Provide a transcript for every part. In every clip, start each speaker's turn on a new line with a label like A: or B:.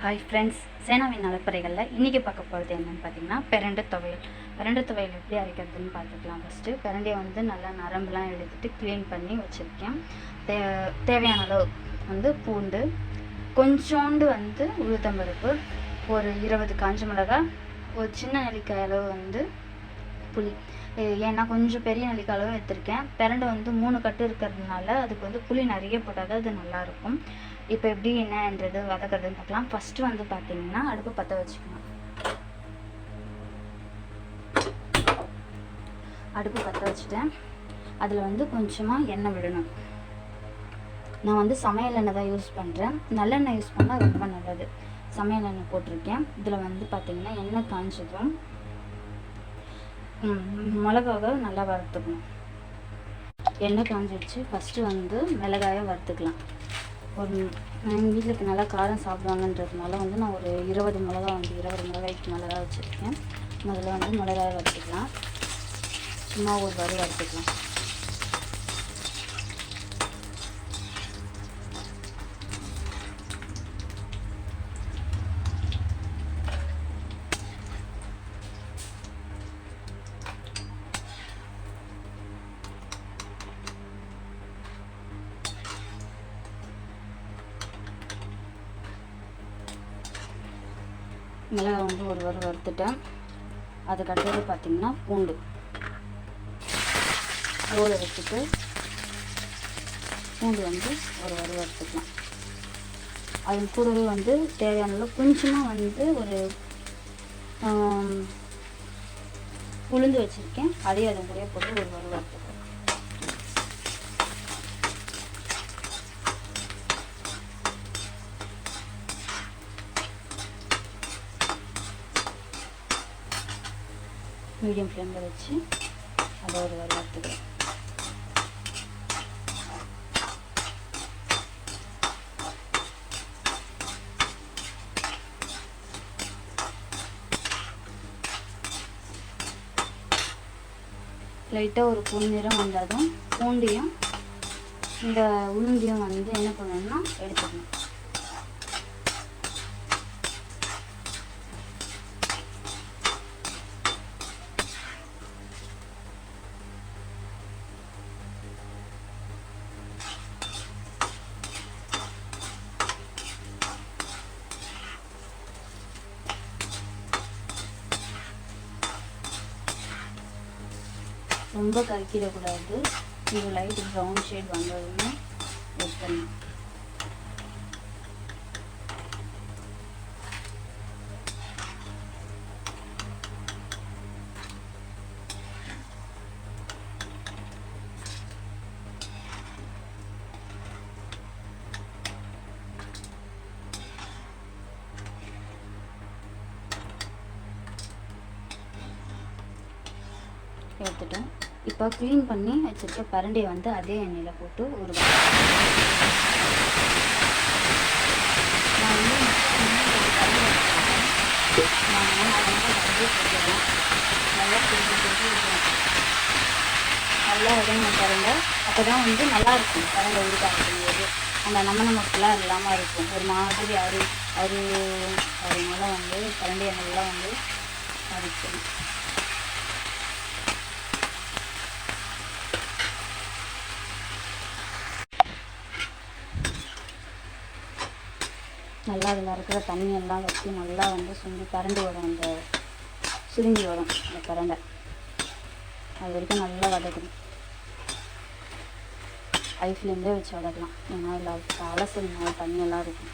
A: Hi friends, சேனாவின் நலப்பறைகளில் இன்றைக்கி பார்க்க போகிறது என்னென்னு பார்த்தீங்கன்னா பிரண்டை துவையல். பிரண்டை துவையல் எப்படி அரைக்கிறதுன்னு பார்த்துக்கலாம். ஃபஸ்ட்டு பிரண்டையை நல்லா நரம்புலாம் எடுத்துகிட்டு க்ளீன் பண்ணி வச்சுருக்கேன். தேவையான அளவு பூண்டு, கொஞ்சோண்டு உளுத்தம்பருப்பு, ஒரு 20 காஞ்ச மிளகாய், ஒரு சின்ன நெல்லிக்காய் அளவு புளி. ஏன்னா கொஞ்சம் பெரிய நெல்லிக்காய் அளவு எடுத்திருக்கேன். பிரண்டை 3 கட்டு இருக்கிறதுனால அதுக்கு புளி நிறைய போட்டால் அது நல்லாயிருக்கும். இப்போ எப்படி என்னன்றது வதக்கிறதுன்னு பார்க்கலாம். ஃபஸ்ட்டு பார்த்தீங்கன்னா அடுப்பு பற்ற வச்சுக்கணும். அடுப்பு பற்ற வச்சுட்டேன். அதில் கொஞ்சமாக எண்ணெய் விடணும். நான் சமையல் எண்ணெய் தான் யூஸ் பண்ணுறேன். நல்லெண்ணெய் யூஸ் பண்ணால் ரொம்ப நல்லது. சமையல் எண்ணெய் போட்டிருக்கேன். இதில் பார்த்தீங்கன்னா எண்ணெய் காய்ச்சதும் மிளகாவை நல்லா வறுத்துக்கணும். எண்ணெய் காஞ்சிடுச்சு. ஃபஸ்ட்டு மிளகாயை வறுத்துக்கலாம். எங்கள் வீட்டில் நல்லா காரம் சாப்பிடுவாங்கன்றதுனால நான் ஒரு 20 மிளகாய்க்கு மேலே தான் வச்சுருக்கேன். முதல்ல மிளகாயை வறுத்துக்கலாம். சும்மா ஒரு வறுத்துக்கலாம். மிளகாய் ஒரு வறுத்துட்டேன். அதுக்கடுத்தது பார்த்திங்கன்னா பூண்டு ஊற வச்சுட்டு பூண்டு ஒரு வறுத்துக்கலாம். அது கூடவே தேவையான கொஞ்சமாக ஒரு உளுந்து வச்சுருக்கேன். அதையும் அது கூடயே போட்டு ஒரு வறுத்துக்கலாம். மீடியம் ஃப்ளேமில் வச்சு அதை ஒரு வறுத்துக்கலாம். லைட்டாக ஒரு பொன்னிறம் வந்ததும் பூண்டையும் இந்த உளுந்தையும் என்ன பண்ணணும்னா எடுத்துக்கணும். ரொம்ப கறிக்கிடக்கூடாது. இது லைட் ப்ரௌன் ஷேட் வந்ததுன்னு எடுத்துடணும். எடுத்துட்டேன். இப்போ க்ளீன் பண்ணி வச்சுருக்க பிரண்டையை அதே எண்ணெயில் போட்டு ஒரு நல்லா வதங்கணும் பிரண்டை. அப்போ தான் நல்லாயிருக்கும். பிரண்டை உருக்காக்கும்போது அந்த நமக்கெல்லாம் இல்லாமல் இருக்கும். ஒரு மாதிரி அதனால பிரண்டையை நல்லா வதக்கணும். நல்லா அதில் இருக்கிற தண்ணியெல்லாம் வச்சு நல்லா சுண்டி பிரண்டு வரும். அந்த சுருங்கி வரும் அந்த பிரண்டை. அது வரைக்கும் நல்லா வதக்கணும். ஹை ஃப்ளேம்லேயே வச்சு வதக்கலாம். ஏன்னா இல்லை அலசல் தண்ணியெல்லாம் இருக்கும்.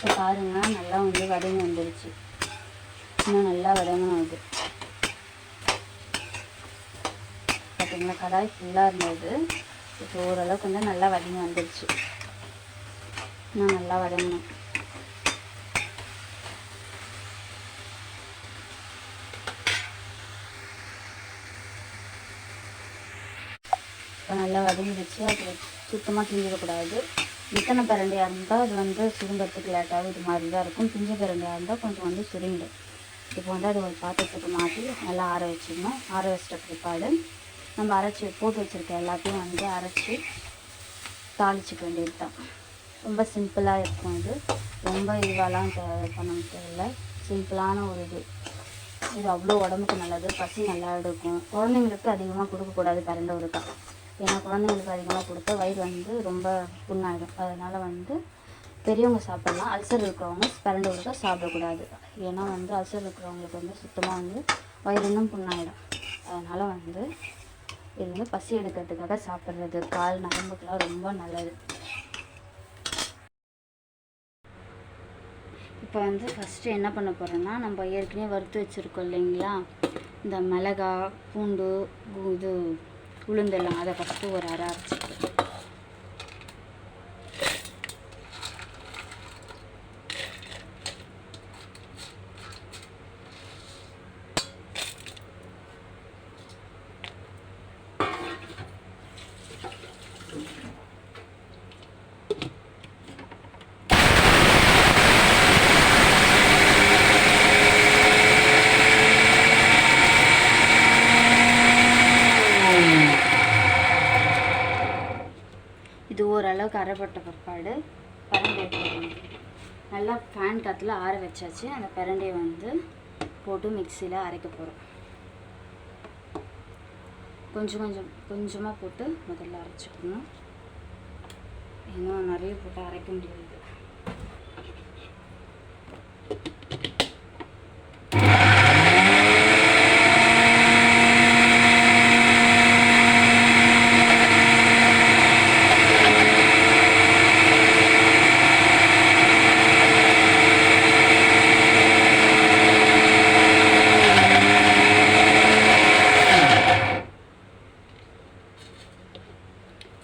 A: இப்போ பாருங்கள், நல்லா வதங்கி வந்துடுச்சு. இன்னும் நல்லா வதங்கணும். அது பார்த்தீங்களா, கடாய் ஃபுல்லாக இருந்தது. இப்போ ஓரளவுக்கு நல்லா வதங்கி வந்துடுச்சு. இன்னும் நல்லா வதங்கணும். இப்போ நல்லா வதங்கிடுச்சு. அப்புறம் சுத்தமாக கிண்டிடக்கூடாது. இத்தனை பிரண்டையாக இருந்தால் அது வந்து சுருங்கிறதுக்கு லேட்டாக இது மாதிரி தான் இருக்கும். பிஞ்சு பிரண்டையாக இருந்தால் கொஞ்சம் வந்து சுருங்கிடும். இப்போ வந்து அது ஒரு பாத்திரத்துக்கு மாற்றி நல்லா ஆற வச்சுக்கணும். ஆற வச்சிட்ட பிற்பாடு நம்ம அரைச்சி போட்டு வச்சுருக்க எல்லாத்தையும் வந்து அரைச்சி தாளிச்சிக்க வேண்டியது தான். ரொம்ப சிம்பிளாக இருக்கும். இது ரொம்ப இதுவாலாம் பண்ண தேவையில்லை. சிம்பிளான ஒரு இது அவ்வளோ உடம்புக்கு நல்லது. பசி நல்லா எடுக்கும். குழந்தைங்களுக்கு அதிகமாக கொடுக்கக்கூடாது பிரண்டை ஊறுகாய். ஏன்னா குழந்தைங்களுக்கு அதிகமாக கொடுத்தா வயிறு வந்து ரொம்ப புண்ணாயிடும். அதனால் வந்து பெரியவங்க சாப்பிட்லாம். அல்சர் இருக்கிறவங்க பிரண்டை ஊறுகாய் சாப்பிடக்கூடாது. ஏன்னா வந்து அல்சர் இருக்கிறவங்களுக்கு வந்து சுத்தமாக வந்து வயிறு இன்னும் புண்ணாயிடும். அதனால் வந்து இது வந்து பசி எடுக்கிறதுக்காக சாப்பிட்றது. கால் நரம்புக்கெலாம் ரொம்ப நல்லது. இப்போ வந்து ஃபஸ்ட்டு என்ன பண்ண போகிறோன்னா, நம்ம ஏற்கனவே வறுத்து வச்சுருக்கோம் இல்லைங்களா, இந்த மிளகா, பூண்டு, இது உளுந்தெல்லாம், அதை ஃபஸ்ட்டு ஒரு அரை அரைச்சிட்டு இது ஓரளவுக்கு அரைப்பட்ட பிற்பாடு பிரண்டை போடணும். நல்லா ஃபேன் காற்றுல ஆற வச்சாச்சு. அந்த பிரண்டையை வந்து போட்டு மிக்சியில் அரைக்க போகிறோம். கொஞ்சமாக போட்டு முதல்ல அரைச்சிக்கணும். இன்னும் நிறைய போட்டு அரைக்க முடியாது.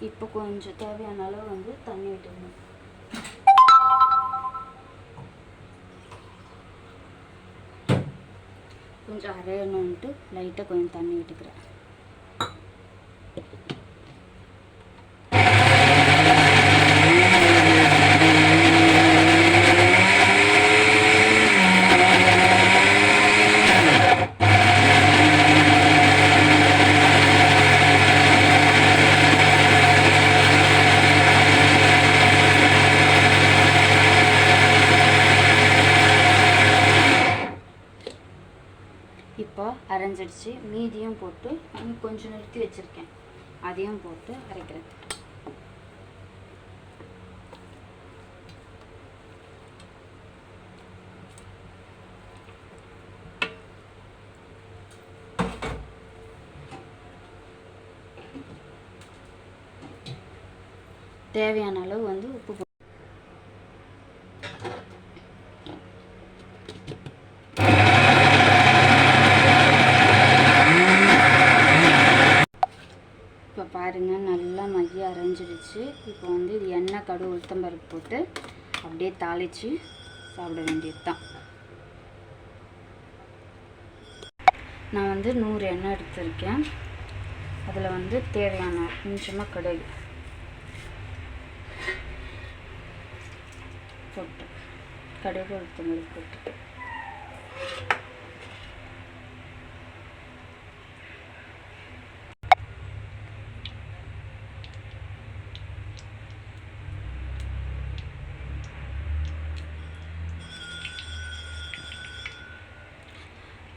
A: இப்போ கொஞ்சம் தேவையான அளவு வந்து தண்ணி விட்டுக்கணும். கொஞ்சம் அரையணுன்ட்டு லைட்டாக கொஞ்சம் தண்ணி விட்டுக்கிறேன். இப்போ அரைஞ்சிடுச்சு. மீதியும் போட்டு கொஞ்சம் நிறுத்தி வச்சுருக்கேன், அதையும் போட்டு அரைக்கிறேன். தேவையான அளவு வந்து உப்பு பாருங்கள், நல்லா மைய அரைஞ்சிடுச்சு. இப்போ வந்து இது எண்ணெய், கடுகு, உளுத்தம்பருப்பு போட்டு அப்படியே தாளித்து சாப்பிட வேண்டியது தான். நான் வந்து 100 எண்ணெய் எடுத்திருக்கேன். அதில் வந்து தேவையான கொஞ்சமாக கடுகு போட்டு, கடுகு உளுத்தம்பருப்பு போட்டு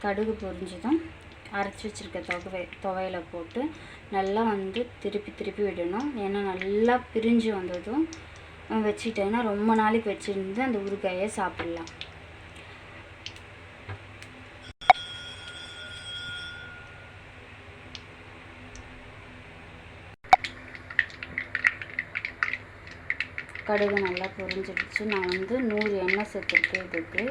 A: கடுகு பொரிஞ்சதும் அரைச்சி வச்சுருக்க துவையில போட்டு நல்லா வந்து திருப்பி விடணும். ஏன்னா நல்லா பிரிஞ்சு வந்ததும் வச்சிட்டேன்னா ரொம்ப நாளைக்கு வச்சுருந்து அந்த ஊறுகாயை சாப்பிட்லாம். கடுகு நல்லா பொரிஞ்சிடுச்சு. நான் வந்து 100 எண்ணெய் சேர்த்துருக்கேன் இதுக்கு.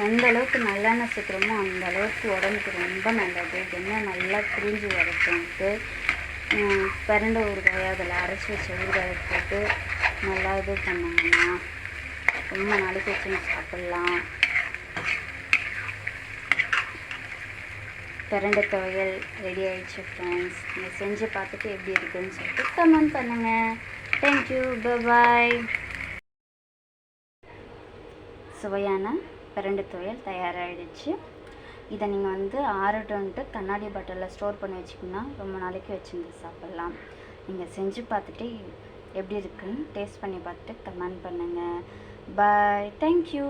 A: எந்த அளவுக்கு நல்லெண்ணெய் சேர்க்குறோமோ அந்த அளவுக்கு உடம்புக்கு ரொம்ப நல்லது. எண்ணெய் நல்லா பிரிஞ்சு வரட்டும்ட்டு பிரண்டை ஊறுகாய் அதில் அரைச்சி வச்ச ஊறுகாயை போட்டு நல்லா இது பண்ணாங்கன்னா ரொம்ப நாளைக்கு வச்சு சாப்பிட்லாம். பிரண்டை துவையல் ரெடி ஆகிடுச்சு ஃப்ரெண்ட்ஸ். நீங்கள் செஞ்சு பார்த்துட்டு எப்படி இருக்குதுன்னு சொல்லிட்டு கமெண்ட் பண்ணுங்கள். தேங்க்யூ, பாய். சுவையான பிரண்டை துவையல் தயாராகிடுச்சு. இதை நீங்கள் ஆறட்டுன்ட்டு கண்ணாடி பாட்டிலில் ஸ்டோர் பண்ணி வச்சிங்கன்னா ரொம்ப நாளைக்கு வச்சுருந்து சாப்பிட்லாம். நீங்கள் செஞ்சு பார்த்துட்டு எப்படி இருக்குன்னு டேஸ்ட் பண்ணி பார்த்துட்டு கமெண்ட் பண்ணுங்கள். பாய், தேங்க்யூ.